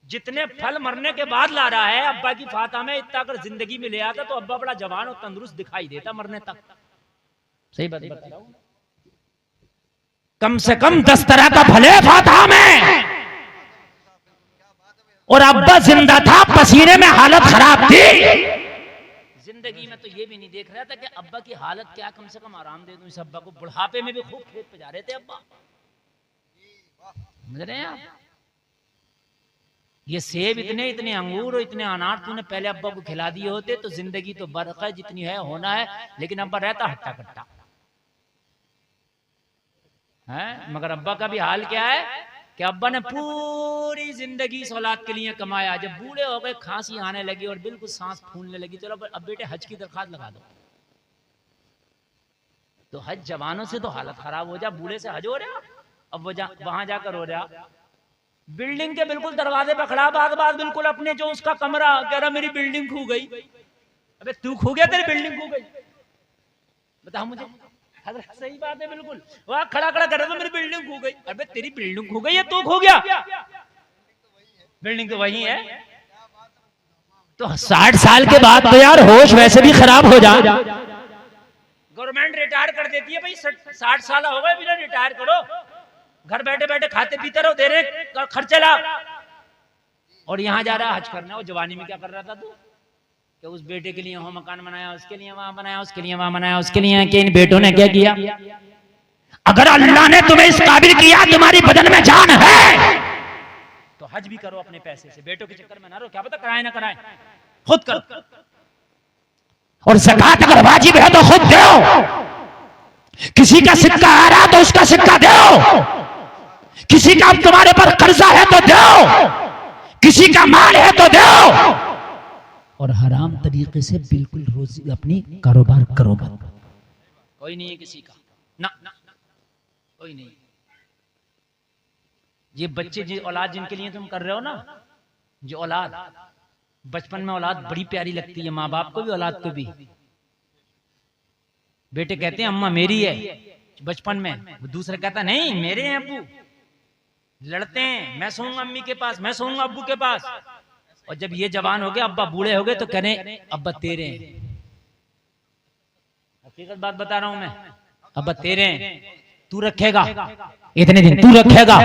जितने फल मरने के बाद ला रहा है अब्बा की फातह में, इतना अगर जिंदगी में ले आता तो अब्बा बड़ा जवान और तंदुरुस्त दिखाई देता मरने तक। सही बात बता रहा हूं। कम से कम 10 तरह का फल है फातह में, और अब्बा जिंदा था, पसीने में हालत खराब थी। जिंदगी में तो ये भी नहीं देख रहा था कि अब्बा की हालत क्या, कम से कम आराम दे दूं इस अब्बा को। बुढ़ापे में भी खूब खेत पे जा रहे थे अब्बा, समझ रहे हैं आप? ये सेब इतने अंगूर और इतने अनार तूने पहले अब्बा को खिला दिए होते तो जिंदगी तो बरक़ है, जितनी है होना है, लेकिन अब्बा रहता हट्टा कट्टा है। मगर अब्बा का भी हाल क्या है कि अब्बा ने पूरी जिंदगी इस औलाद के लिए कमाया। जब बूढ़े हो गए, खांसी आने लगी और बिल्कुल सांस फूलने लगी, चलो अब बेटे हज की दरखास्त लगा दो। तो हज जवानों से तो हालत खराब हो जा, बूढ़े से हज हो रहा, अब वो वहां जाकर हो रहा। बिल्डिंग के बिल्कुल दरवाजे पर खड़ा, बात बिल्कुल अपने जो उसका कमरा, कह रहा मेरी बिल्डिंग खो गई। अबे तू खो गया, तेरी बिल्डिंग खो गई? बता मुझे। सही बात है बिल्कुल। वहां खड़ा कर रहा था मेरी बिल्डिंग खो गई। अबे तेरी बिल्डिंग खो गई है, तू खो गया? बिल्डिंग तो वही है। तो 60 साल के बाद तो यार होश वैसे भी खराब हो जा। गवर्नमेंट रिटायर कर देती है भाई, 60 साल हो गए, बिना रिटायर करो, घर बैठे बैठे खाते पीते रहो, दे रहे खर्चे ला। और यहाँ जा रहा हज करना। और जवानी में क्या कर रहा था तू? कि उस बेटे के लिए वहां मकान बनाया, उसके लिए वहां बनाया, उसके लिए वहां बनाया, उसके लिए। कि इन बेटों ने क्या किया? अगर अल्लाह ने तुम्हें इस काबिल किया, तुम्हारी बदन में जान है, तो हज भी करो अपने पैसे से, बेटों के चक्कर में ना रहो। क्या पता कराए ना कराए, खुद करो। और ज़कात अगर वाजिब है तो खुद दो। किसी का सिक्का आ रहा तो उसका सिक्का दो। किसी का तुम्हारे पर कर्जा है तो दो। किसी का माल है तो दो। और हराम तरीके से बिल्कुल रोजी अपनी कारोबार करो मत। कोई नहीं है किसी का, ना कोई नहीं। ये बच्चे जो औलाद जिनके लिए तुम कर रहे हो ना, जो औलाद बचपन में औलाद बड़ी प्यारी लगती है, माँ बाप को भी औलाद को भी। बेटे कहते हैं अम्मा मेरी है बचपन में, दूसरा कहता नहीं मेरे हैं अब्बू। लड़ते हैं, मैं सोऊंगा अम्मी के पास, मैं सोऊंगा अब्बू के पास। और जब ये जवान हो गए, अब्बा बूढ़े हो गए, तो कह रहे अब्बा तेरे हैं। हकीकत बात बता रहा हूं मैं, अब्बा तेरे हैं, तू रखेगा। इतने दिन तू रखेगा,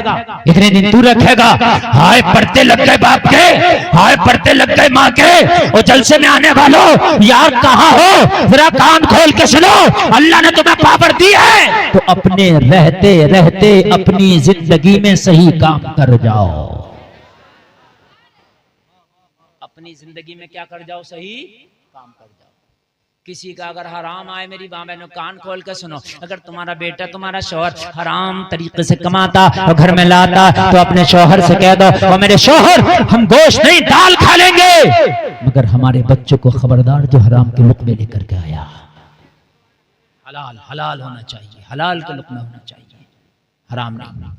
इतने दिन तू रखेगा। हाय पढ़ते लग गए बाप के, हाय पढ़ते लग गए माँ के। और जलसे में आने वालों यार कहाँ हो, जरा कान खोल के सुनो, अल्लाह ने तुम्हें पावर दी है तो अपने रहते रहते अपनी जिंदगी में सही काम कर जाओ। अपनी जिंदगी में क्या कर जाओ, सही काम कर जाओ। किसी का अगर हराम आए, मेरी माँ बहनों कान खोल के सुनो, अगर तुम्हारा बेटा तुम्हारा शौहर हराम तरीके से कमाता और घर में लाता तो अपने शौहर से कह दो, और मेरे शौहर हम गोश्त नहीं दाल खा लेंगे, मगर हमारे बच्चों को खबरदार जो हराम के लुक़मे लेकर के आया। हलाल हलाल होना चाहिए, हलाल का लुक़मा होना चाहिए, हराम नहीं।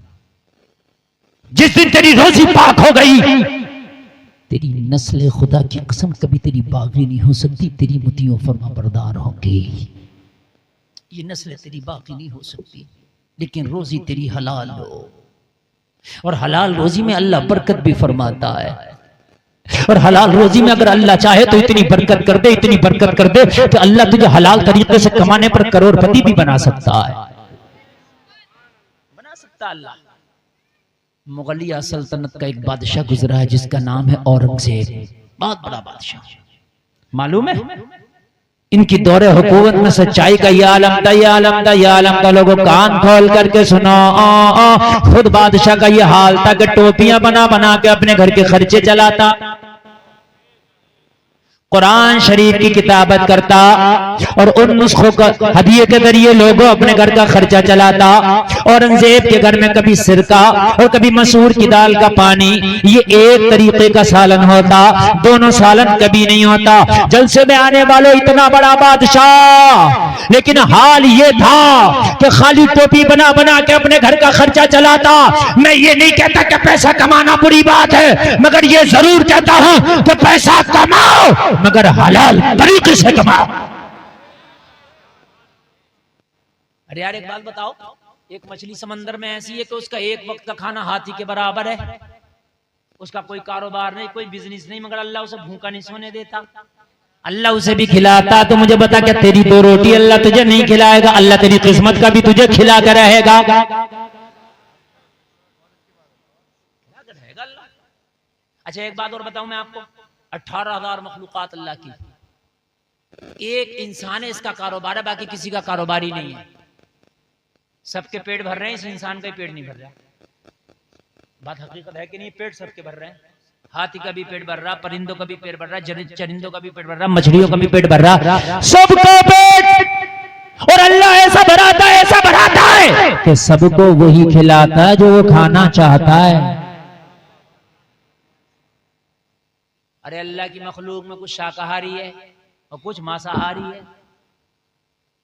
जिस दिन तेरी रोजी पाक हो गई, तेरी नस्ल खुदा की कसम कभी तेरी बागी नहीं हो सकती, तेरी मुतियों फरमा बरदार होंगी। ये नस्ल तेरी बागी नहीं हो सकती, लेकिन रोजी तेरी हलाल हो। और हलाल रोजी में अल्लाह बरकत भी फरमाता है। और हलाल रोजी में अगर अल्लाह चाहे तो इतनी बरकत कर दे, इतनी बरकत कर दे कि अल्लाह तुझे हलाल तरीके से कमाने पर करोड़पति भी बना सकता है, बना सकता अल्लाह। मुगलिया सल्तनत का एक बादशाह गुजरा है जिसका नाम है औरंगजेब, बहुत बड़ा बादशाह। मालूम है इनकी दौरे हुकूमत में सच्चाई का या आलम था, या आलम था, या आलम था। लोगों कान खोल करके सुनो, खुद बादशाह का ये हाल था कि टोपियां बना बना के अपने घर के खर्चे चलाता, कुरान शरीफ की किताबत करता और उन नुस्खों का हदिये के जरिए लोगों अपने घर का खर्चा चलाता। औरंगजेब के घर में कभी सिरका और कभी मसूर की दाल का पानी, ये एक तरीके का सालन होता, दोनों सालन कभी नहीं होता। जलसे में आने वालों इतना बड़ा बादशाह, लेकिन हाल ये था कि खाली टोपी बना बना के अपने घर का खर्चा चलाता। मैं ये नहीं कहता कि पैसा कमाना बुरी बात है, मगर ये जरूर कहता हूं कि पैसा कमाओ मगर हलाल तरीके से कमाओ। अरे यार एक बात बताओ, एक मछली समंदर में ऐसी है कि उसका एक वक्त का खाना हाथी के बराबर है, उसका कोई कारोबार नहीं, कोई बिजनेस नहीं, मगर अल्लाह उसे भूखा नहीं सोने देता। अल्लाह उसे भी खिलाता। तो मुझे बता क्या तेरी दो रोटी अल्लाह तुझे नहीं खिलाएगा? अल्लाह तेरी किस्मत का भी तुझे खिला कर रहेगा। अच्छा एक बात और बताऊं मैं आपको, 18,000 मखलूकात अल्लाह की, एक इंसान है इसका कारोबार है, बाकी किसी का कारोबार ही नहीं है। सबके पेट भर रहे हैं, इस इंसान का ही पेट नहीं भर रहा। बात हकीकत है कि नहीं? पेट सबके भर रहे हैं, हाथी का भी पेट भर रहा, परिंदों का भी पेट भर रहा, चरिंदों का भी पेट भर रहा, मछलियों का भी पेट भर रहा, सबको पेट। और अल्लाह ऐसा भराता है कि सबको वही खिलाता है जो वो खाना चाहता है। अरे अल्लाह की मखलूक में कुछ शाकाहारी है और कुछ मांसाहारी है,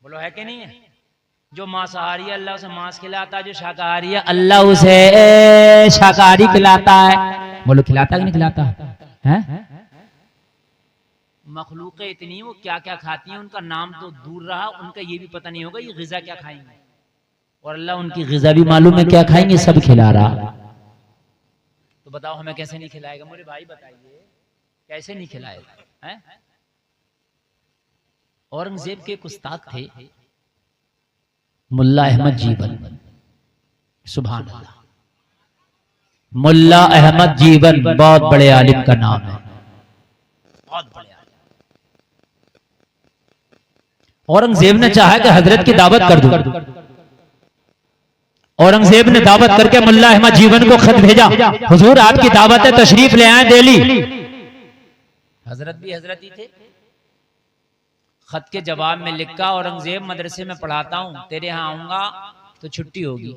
बोलो है कि नहीं है? जो मांसाहारी है अल्लाह उसे मांस खिलाता है, जो शाकाहारी है अल्लाह उसे शाकाहारी खिलाता है। बोलो खिलाता कि नहीं खिलाता है? मखलूक इतनी वो क्या क्या खाती हैं उनका नाम तो दूर रहा, उनका ये भी पता नहीं होगा ये ग़िज़ा क्या खाएंगे, और अल्लाह उनकी ग़िज़ा भी मालूम है क्या खाएंगे, सब खिला रहा। तो बताओ हमें कैसे नहीं खिलाएगा? मेरे भाई बताइए कैसे नहीं खिलाएगा? हैं? औरंगजेब के एक उस्ताद थे मुल्ला अहमद जीवन, सुभान अल्लाह। मुल्ला अहमद जीवन बहुत बड़े आलिम का नाम है, बहुत बड़े आलिम। औरंगजेब ने चाहा कि हजरत की दावत कर दूं। औरंगजेब ने दावत करके मुल्ला अहमद जीवन को खत भेजा, हुजूर आपकी दावत है, तशरीफ ले आए दिल्ली। हजरत भी हजरत ही थे। खत के जवाब में लिखा, औरंगजेब मदरसे में पढ़ाता हूँ, तेरे यहाँ आऊंगा तो छुट्टी होगी,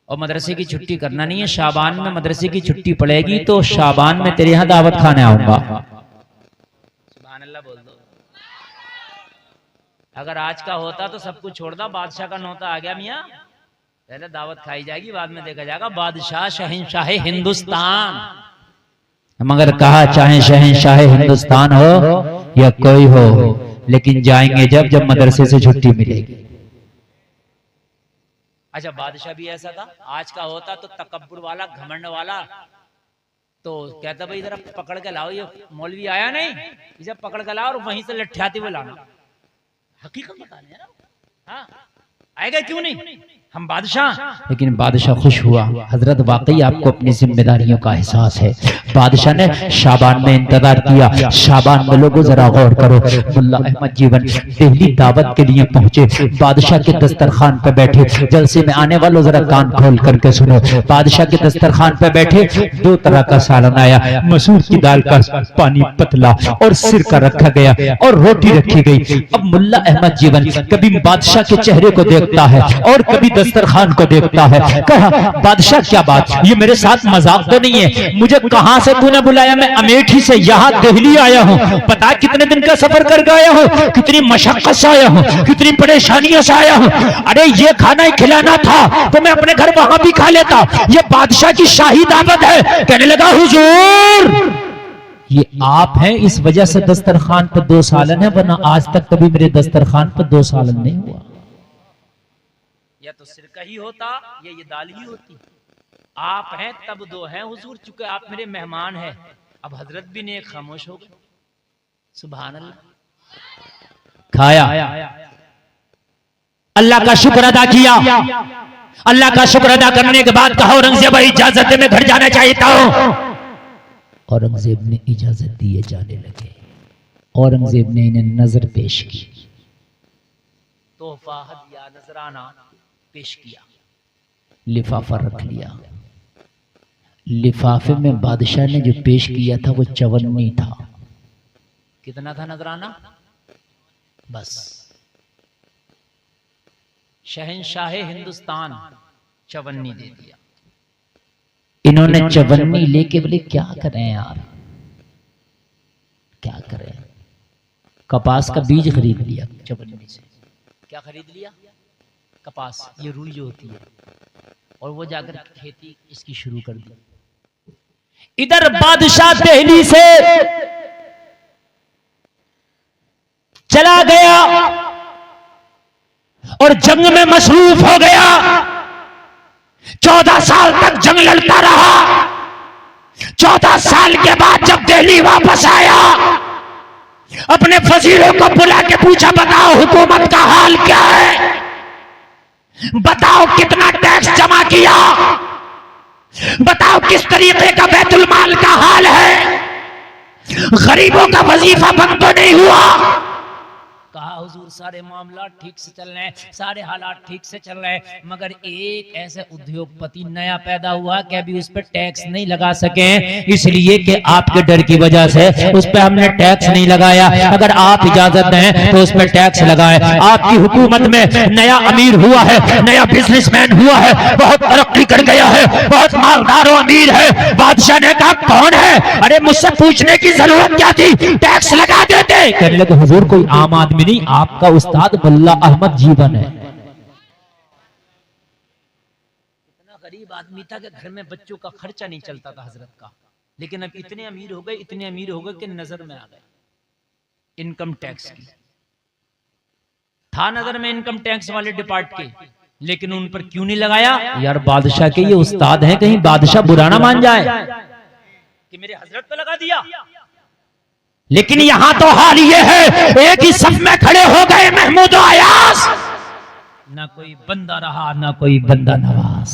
और मदरसे की छुट्टी करना नहीं है, शाबान में मदरसे की छुट्टी पड़ेगी तो शाबान में तेरे यहाँ दावत खाने आऊंगा। सुभान अल्लाह बोल दो। अगर आज का होता तो सब कुछ छोड़ दो, बादशाह का नौता आ गया मियाँ, पहले दावत खाई जाएगी, बाद में देखा जाएगा। बादशाह शहंशाह हिंदुस्तान, मगर कहा चाहे शहंशाह हिंदुस्तान हो या कोई हो, लेकिन जाएंगे जब मदरसे से छुट्टी मिलेगी। अच्छा बादशाह भी ऐसा था, आज का होता तो तकब्बुर वाला, घमंड वाला, तो कहता भाई जरा पकड़ के लाओ, ये मौलवी आया नहीं, इसे पकड़ के लाओ और वहीं से लठ्याते हुए लाना। हकीकत बताने है ना, हाँ आएगा क्यों नहीं? हम बादशाह, लेकिन बादशाह खुश हुआ। हजरत वाकई आपको अपनी जिम्मेदारियों का एहसास है। बादशाह ने शाबान में इंतजार किया। शाबान में लोगों जरा गौर करो, मुल्ला अहमद जीवन दिल्ली दावत के लिए पहुंचे, बादशाह के दस्तरखान पे बैठे। जलसे में आने वालों जरा कान खोल करके सुनो। बादशाह के दस्तरखान पे बैठे, दो तरह का सालन आया, मसूर की दाल का पानी पतला और सिर का रखा गया और रोटी रखी गई। अब मुल्ला अहमद जीवन कभी बादशाह के चेहरे को देखता है और कभी दस्तरखान को देखता है। कहा, बादशाह क्या बात, ये मेरे साथ मजाक तो नहीं है? मुझे कहां से तूने बुलाया? मैं अमेठी से यहाँ दिल्ली आया हूँ। पता कितने दिन का सफर करके आया हूँ, कितनी मशक्कत से आया हूँ, कितनी परेशानियों से आया हूँ। अरे ये खाना ही खिलाना था तो मैं अपने घर वहां भी खा लेता, ये बादशाह की शाही दावत है। कहने लगा, हुजूर ये आप हैं, इस वजह से दस्तरखान पर 2 सालन है, वरना आज तक कभी मेरे दस्तरखान पर 2 सालन नहीं हुआ। या तो सिरका ही होता या ये दाल ही होती। आप हैं तब 2 हैं हुजूर, चूंकि आप मेरे मेहमान हैं। अब हजरत भी ने खामोश हो गए। सुभान अल्लाह। खाया, अल्लाह का शुक्र अदा किया। अल्लाह का शुक्र अदा करने के बाद कहा, औरंगजेब इजाजत दे, मैं घर जाना चाहता हूं। औरंगजेब ने इजाजत दिए, जाने लगे। औरंगजेब ने इन्हें नजर पेश की, तोहफा हदिया नजराना पेश किया। लिफाफा रख लिया। लिफाफे में बादशाह ने जो पेश किया था वो 54 था। कितना था नजराना? बस शहंशाह हिंदुस्तान 54 दे दिया। इन्होंने 54 लेके बोले, क्या करें यार, क्या करें? कपास का बीज खरीद लिया 54 से। क्या खरीद लिया? कपास, ये रुई जो होती है, और वो जाकर खेती इसकी शुरू कर दी। इधर बादशाह दिल्ली से चला गया और जंग में मसरूफ हो गया। 14 साल तक जंग लड़ता रहा। 14 साल के बाद जब दिल्ली वापस आया, अपने वजीरों को बुला के पूछा, बताओ हुकूमत का हाल क्या है, बताओ कितना टैक्स जमा किया, बताओ किस तरीके का बैतुल माल का हाल है, गरीबों का वजीफा बंद तो नहीं हुआ। कहा, हुजूर सारे मामला ठीक से चल रहे हैं, सारे हालात ठीक से चल रहे हैं, मगर एक ऐसे उद्योगपति नया पैदा हुआ कि अभी उस पर टैक्स नहीं लगा सके, इसलिए कि आपके डर की वजह से उस पर हमने टैक्स नहीं लगाया। अगर आप इजाजत दें तो उस पर टैक्स लगाए। आपकी हुकूमत में नया अमीर हुआ है, नया बिजनेसमैन हुआ है, बहुत तरक्की कर गया है, बहुत मालदार और अमीर है। बादशाह ने कहा, कौन है? अरे मुझसे पूछने की जरूरत क्या थी, टैक्स लगा देते। कहने लगे, हुजूर कोई आम आदमी नहीं, आपका उस्ताद मुल्ला अहमद जीवन है। इतना गरीब आदमी था कि घर में बच्चों का खर्चा नहीं चलता था हजरत का, लेकिन अब इतने अमीर हो गए, इतने अमीर हो गए कि नजर में आ गए इनकम टैक्स की। था नजर में इनकम टैक्स वाले डिपार्ट के, लेकिन उन पर क्यों नहीं लगाया? यार बादशाह के ये उस्ताद हैं, कहीं बादशाह बुरा ना मान जाए कि मेरे हजरत पे लगा दिया। लेकिन यहां तो हाल ये है, एक ही सफ में खड़े हो गए महमूद और अयाज। ना कोई बंदा रहा, ना कोई बंदा नवाज।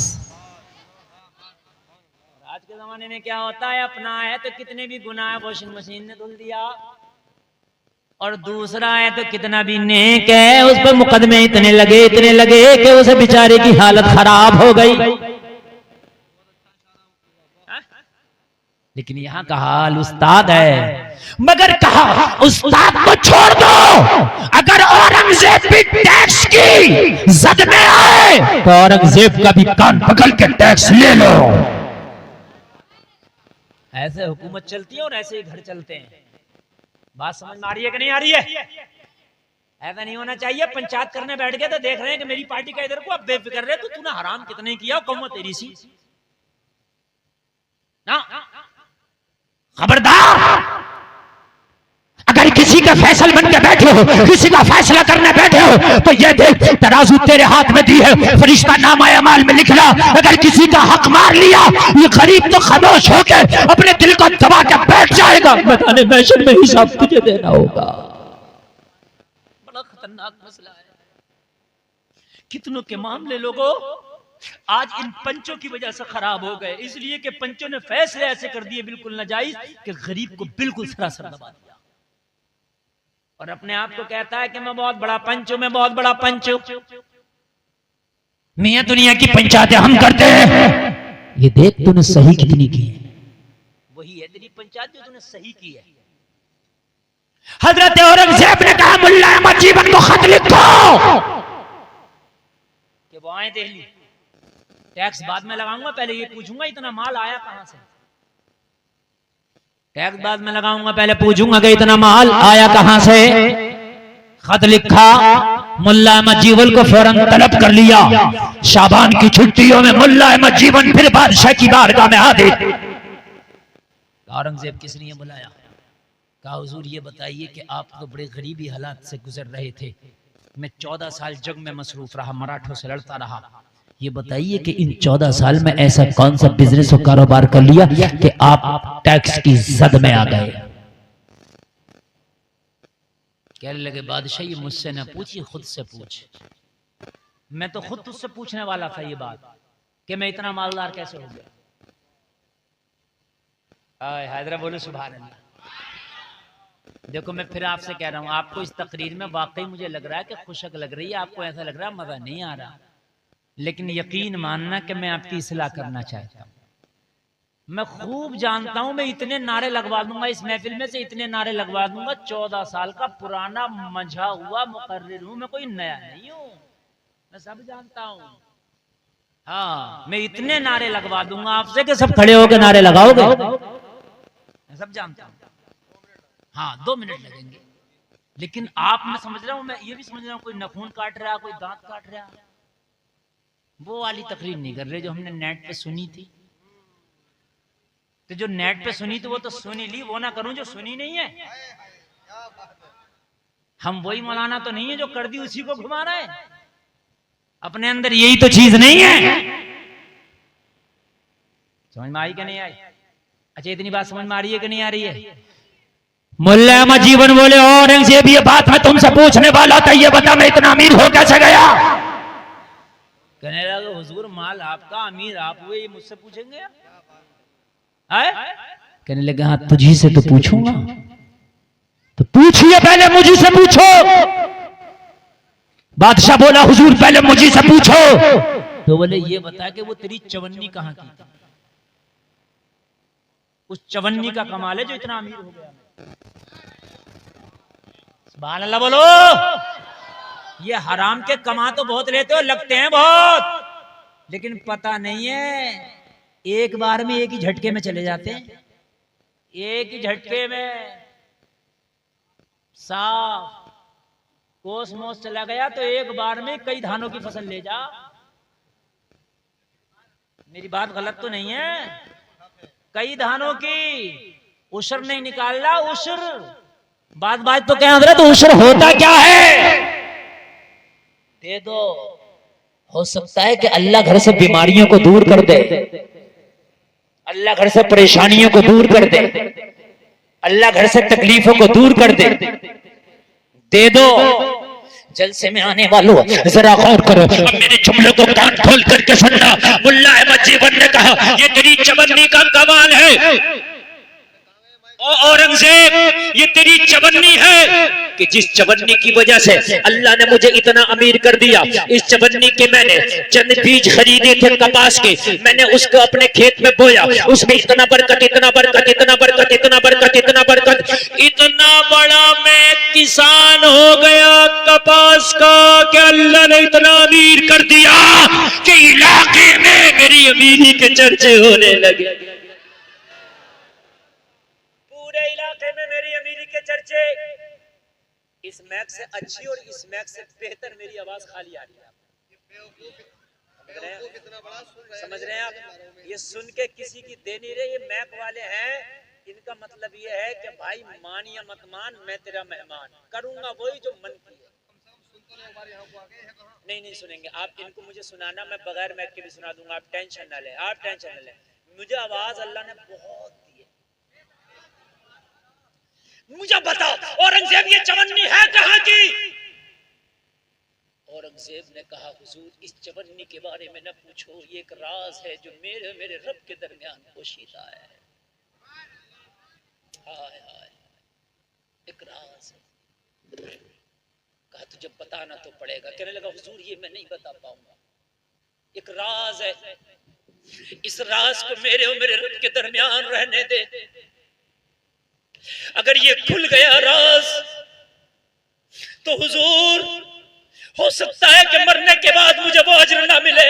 आज के जमाने में क्या होता है, अपना है तो कितने भी गुनाह है वॉशिंग मशीन ने धुल दिया, और दूसरा है तो कितना भी नेक है, उस पर मुकदमे इतने लगे कि उसे बेचारे की हालत खराब हो गई। लेकिन यहाँ का हाल उस्ताद है, मगर कहा उस्ताद को छोड़ दो, अगर औरंगजेब भी टैक्स की जद में आए तो औरंगजेब का भी कान पकड़ के टैक्स ले लो। ऐसे हुकूमत चलती है और ऐसे ही घर चलते हैं। बात समझ में आ रही है कि नहीं आ रही है? ऐसा नहीं होना चाहिए। पंचायत करने बैठ गए तो देख रहे हैं कि मेरी पार्टी का इधर को, अब बेफिक्र रहे तो तूने हराम कितने किया, कौम तेरी सी ना। खबरदार, अगर किसी का फैसल बन के बैठे हो, किसी का फैसला करने बैठे हो, तो ये देख तराजू तेरे हाथ में दी है, फरिश्ता नामा अमाल में लिख रहा, अगर किसी का हक मार लिया, ये गरीब तो खामोश होकर अपने दिल को दबा के बैठ जाएगा, मैदान महशर में हिसाब तुझे देना होगा। बड़ा खतरनाक मसला है कितनों के मामले लोगों आज इन पंचों की वजह से खराब हो गए, इसलिए कि पंचों ने फैसले ऐसे कर दिए बिल्कुल नाजायज कि गरीब को बिल्कुल सरासर दबा दिया, और अपने आप को कहता है कि मैं बहुत बड़ा पंच हूं, मैं बहुत बड़ा पंच हूं। मियां दुनिया की पंचायतें हम करते हैं, ये देख तूने सही कितनी की है, वही है तेरी पंचायत जो तूने सही की है। हजरत औरंगजेब ने कहा मुल्ला अहमद जीवन को खत लिखो कि वो आए दिल्ली, टैक्स बाद में लगाऊंगा, पहले ये पूछूंगा इतना माल आया कहां से। टैक्स बाद में लगाऊंगा, पहले पूछूंगा कि इतना माल आया कहां से। खत लिखा, मुल्ला अहमद जीवन को फौरन तलब कर लिया। शाबान की छुट्टियों में मुल्ला अहमद जीवन फिर बादशाह की बारगाह में हाजिर। औरंगजेब किस लिए बुलाया? कहा हुजूर ये बताइए कि आप तो बड़े गरीबी हालात से गुजर रहे थे, मैं 14 साल जंग में मसरूफ रहा, मराठों से लड़ता रहा, ये बताइए कि इन 14 साल में ऐसा कौन सा बिजनेस और कारोबार कर लिया कि आप टैक्स की जद में आ गए। कहने लगे बादशाह ये मुझसे न पूछिए, खुद से पूछ, मैं तो खुद तुझसे पूछने वाला था ये बात कि मैं इतना मालदार कैसे हो गया। हैदरा बोलो सुभान अल्लाह। देखो मैं फिर आपसे कह रहा हूं, आपको इस तकरीर में वाकई मुझे लग रहा है कि खुशक लग रही है, आपको ऐसा लग रहा है मजा नहीं आ रहा, लेकिन यकीन मानना कि मैं आपकी इस्लाह करना चाहता हूं। मैं खूब जानता हूं, मैं इतने नारे लगवा दूंगा इस महफिल में से, इतने नारे लगवा दूंगा, 14 साल का पुराना मंझा हुआ मुकर्रिर हूं मैं, कोई नया नहीं हूं, मैं सब जानता हूं। हाँ मैं इतने नारे लगवा दूंगा आपसे कि सब खड़े होकर नारे लगाओगे, मैं सब जानता हूं। हाँ 2 मिनट लगेंगे, लेकिन आप, मैं समझ रहा हूं, मैं ये भी समझ रहा हूं कोई नखून काट रहा, कोई दांत काट रहा, वो वाली तकरीर नहीं कर रहे जो हमने नेट पे सुनी थी। तो जो नेट पे सुनी थी वो तो सुनी ली, वो ना करूं जो सुनी नहीं है। हम वही मौलाना तो नहीं है जो कर दी उसी को घुमा रहा है, अपने अंदर यही तो चीज नहीं है। समझ में आई कि नहीं आई? अच्छा इतनी बात समझ में आ रही है कि नहीं आ रही है? मुल्ला अहमद जीवन बोले औरंगजेब ये बात मैं तुमसे पूछने वाला था, ये बता मैं इतना अमीर हो कैसे गया। कहने लगा हुजूर माल आपका, अमीर आप हुए, ये मुझसे पूछेंगे आप? कहने लगे हाँ तुझी से तो पूछूंगा, तो पूछिए पहले मुझी से पूछो। बादशाह बोला हुजूर पहले मुझी से पूछो। तो बोले ये बता कि वो तेरी चवन्नी कहां की थी, उस चवन्नी का कमाल है जो इतना अमीर हो गया। सुभान अल्लाह बोलो। ये हराम के कमा तो बहुत लेते हो, लगते हैं बहुत, लेकिन पता नहीं है एक बार में एक ही झटके में चले जाते हैं, एक ही झटके में साफ कोस मोस चला गया तो एक बार में कई धानों की फसल ले जा। मेरी बात गलत तो नहीं है? कई धानों की उशर नहीं निकाल रहा, उशर बात तो क्या हजरत, तो उशर होता क्या है? दे दो, हो सकता है कि अल्लाह घर से बीमारियों को दूर कर दे, अल्लाह घर से परेशानियों को दूर कर दे, अल्लाह घर से तकलीफों को दूर कर दे। दे दो। जलसे में आने वालों जरा गौर करो, अब मेरे जुमले को कान खोल करके सुनना। मुल्ला अहमद जीवन ने कहा ये तेरी चवन्नी का कमाल है, औरंगजेब ये तेरी चवन्नी है कि जिस चवन्नी की वजह से अल्लाह ने मुझे इतना अमीर कर दिया। इस चवन्नी के मैंने चंद बीज खरीदे थे कपास के, मैंने उसको अपने खेत में बोया, उसमें इतना बरकत, इतना बरकत, इतना बरकत, इतना बरकत, इतना बरकत, इतना बड़ा मैं किसान हो गया कपास का कि अल्लाह ने इतना अमीर कर दिया कि इलाके में मेरी अमीरी के चर्चे होने लगे। इलाके में मेरी अमीरी के चर्चे, इस मैक से अच्छी और इस मैक से बेहतर मेरी आवाज खाली आ रही है। समझ रहे हैं आप? ये सुन के किसी की दे नहीं रहे, ये मैक वाले हैं, इनका मतलब ये है कि भाई मान या मत मान, मैं तेरा मेहमान करूंगा वही जो मन की है। नहीं सुनेंगे आप, इनको मुझे सुनाना, मैं बगैर मैक के भी सुना दूंगा, आप टेंशन ना ले, आप टेंशन ना ले। मुझे आवाज अल्लाह ने बहुत दी है। मुझे बताओ औरंगजेब ये चवन्नी है कहां की? औरंगजेब अर्ज ने कहा हुजूर इस जवन्नी के बारे में न पूछो, ये एक राज है जो मेरे रब के दरमियान पोशीदा है। हाय हाय, एक राज है। कहा तुझे बताना तो पड़ेगा। कहने लगा हुजूर ये मैं नहीं बता पाऊंगा, एक राज है, इस राज को मेरे और मेरे रब के दरमियान रहने दे। अगर ये खुल गया राज तो हुजूर हो सकता है कि मरने के बाद मुझे वो अजर ना मिले।